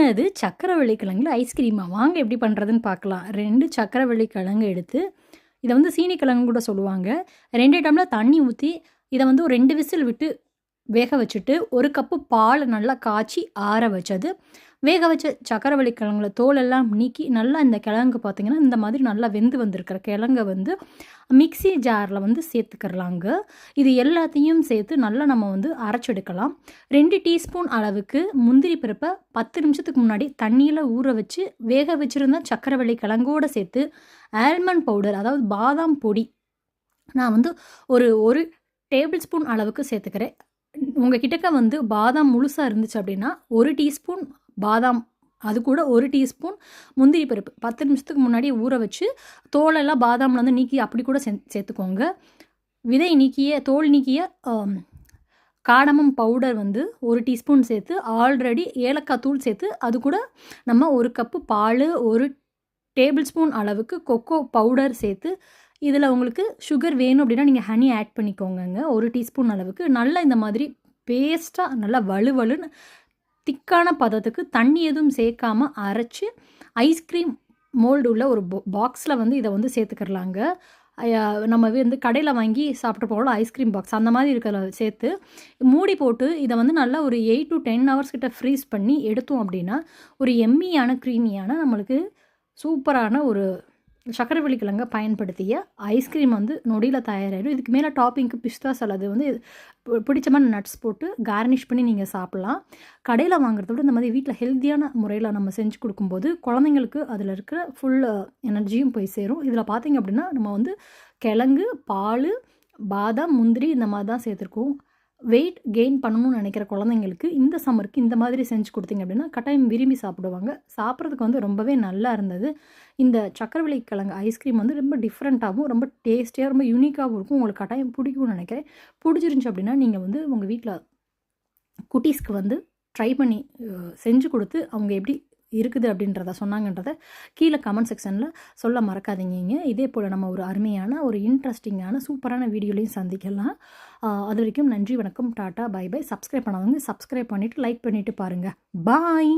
என்னது சக்கரவள்ளி கிழங்குல ஐஸ்கிரீமா? வாங்க எப்படி பண்ணுறதுன்னு பார்க்கலாம். 2 சக்கரவள்ளி கிழங்கு எடுத்து, இத வந்து சீனி கிழங்குன்னு கூட சொல்லுவாங்க. 2 டம்ளர் தண்ணி ஊத்தி, இத வந்து ஒரு 2 விசில் விட்டு வேக வச்சுட்டு, 1 கப்பு பால் நல்லா காய்ச்சி ஆற வச்சது. வேக வச்ச சக்கரவள்ளி கிழங்குல தோலெல்லாம் நீக்கி, நல்லா இந்த கிழங்கு பார்த்தீங்கன்னா, இந்த மாதிரி நல்லா வெந்து வந்திருக்கிற கிழங்க வந்து மிக்ஸி ஜார்ல வந்து சேர்த்துக்கிறலாங்க. இது எல்லாத்தையும் சேர்த்து நல்லா நம்ம வந்து அரைச்செடுக்கலாம். 2 டீஸ்பூன் அளவுக்கு முந்திரி பருப்ப 10 நிமிஷத்துக்கு முன்னாடி தண்ணீல ஊற வச்சு, வேக வச்சிருந்த சக்கரவள்ளி கிழங்கோட சேர்த்து, ஆல்மண்ட் பவுடர் அதாவது பாதாம் பொடி நான் வந்து ஒரு 1 டேபிள் ஸ்பூன் அளவுக்கு சேர்த்துக்கிறேன். உங்க கிட்டக்க வந்து பாதாம் முழுசா இருந்துச்சு அப்படின்னா, 1 டீஸ்பூன் பாதாம், அது கூட 1 டீஸ்பூன் முந்திரி பருப்பு 10 நிமிஷத்துக்கு முன்னாடியே ஊற வச்சு, தோலெல்லாம் பாதாம்ல வந்து நீக்கி அப்படி கூட சேர்த்துக்கோங்க. விதை நீக்கிய தோல் நீக்கிய காடமம் பவுடர் வந்து 1 டீஸ்பூன் சேர்த்து, ஆல்ரெடி ஏலக்காய் தூள் சேர்த்து, அது கூட நம்ம 1 கப்பு பால், 1 டேபிள் ஸ்பூன் அளவுக்கு கொக்கோ பவுடர் சேர்த்து, இதில் உங்களுக்கு சுகர் வேணும் அப்படின்னா நீங்கள் ஹனி ஆட் பண்ணிக்கோங்கங்க. 1 டீஸ்பூன் அளவுக்கு நல்லா இந்த மாதிரி பேஸ்ட்டாக நல்லா வலுவலுன்னு திக்கான பதத்துக்கு தண்ணி எதுவும் சேர்க்காம அரைச்சி, ஐஸ்கிரீம் மோல்டு உள்ள ஒரு பாக்ஸில் வந்து இதை வந்து சேர்த்துக்கிறலாங்க. நம்ம வந்து கடையில் வாங்கி சாப்பிட்டு போகல ஐஸ்கிரீம் பாக்ஸ் அந்த மாதிரி இருக்கிறத சேர்த்து மூடி போட்டு இதை வந்து நல்லா ஒரு 8 to 10 ஹவர்ஸ் கிட்ட ஃப்ரீஸ் பண்ணி எடுத்தோம் அப்படின்னா, ஒரு எம்மியான க்ரீமியான நம்மளுக்கு சூப்பரான ஒரு சக்கரவள்ளி கிழங்க பயன்படுத்திய ஐஸ்கிரீம் வந்து நொடியில் தயாராகிடும். இதுக்கு மேலே டாப்பிங்க்கு பிஸ்தா சலாது வந்து பிடிச்சமான நட்ஸ் போட்டு கார்னிஷ் பண்ணி நீங்கள் சாப்பிட்லாம். கடையில் வாங்குறத விட இந்த மாதிரி வீட்டில் ஹெல்த்தியான முறையில் நம்ம செஞ்சு கொடுக்கும்போது குழந்தைங்களுக்கு அதில் இருக்கிற ஃபுல் எனர்ஜியும் போய் சேரும். இதில் பார்த்திங்க அப்படின்னா நம்ம வந்து கிழங்கு, பால், பாதாம், முந்திரி இந்த மாதிரி தான் சேர்த்துருக்கோம். வெயிட் கெயின் பண்ணணும்னு நினைக்கிற குழந்தைங்களுக்கு இந்த சம்மருக்கு இந்த மாதிரி செஞ்சு கொடுத்தீங்க அப்படின்னா கட்டாயம் விரும்பி சாப்பிடுவாங்க. சாப்பிட்றதுக்கு வந்து ரொம்பவே நல்லா இருந்தது. இந்த சக்கரவள்ளி கிழங்கு ஐஸ்கிரீம் வந்து ரொம்ப டிஃப்ரெண்ட்டாகவும், ரொம்ப டேஸ்டியாக, ரொம்ப யூனிக்காகவும் இருக்கும். உங்களுக்கு கட்டாயம் பிடிக்கும்னு நினைக்கிறேன். பிடிச்சிருந்துச்சி அப்படின்னா நீங்கள் வந்து உங்கள் வீட்டில் குட்டீஸ்க்கு வந்து ட்ரை பண்ணி செஞ்சு கொடுத்து அவங்க எப்படி இருக்குது அப்படின்றத சொன்னாங்கன்றத கீழே கமெண்ட் செக்ஷனில் சொல்ல மறக்காதீங்க. இதே போல் நம்ம ஒரு அருமையான, ஒரு இன்ட்ரெஸ்டிங்கான, சூப்பரான வீடியோலையும் சந்திக்கலாம். அது வரைக்கும் நன்றி, வணக்கம், டாட்டா, பை பை. சப்ஸ்கிரைப் பண்ணாதவங்க சப்ஸ்கிரைப் பண்ணிவிட்டு லைக் பண்ணிவிட்டு பாருங்கள். பாய்.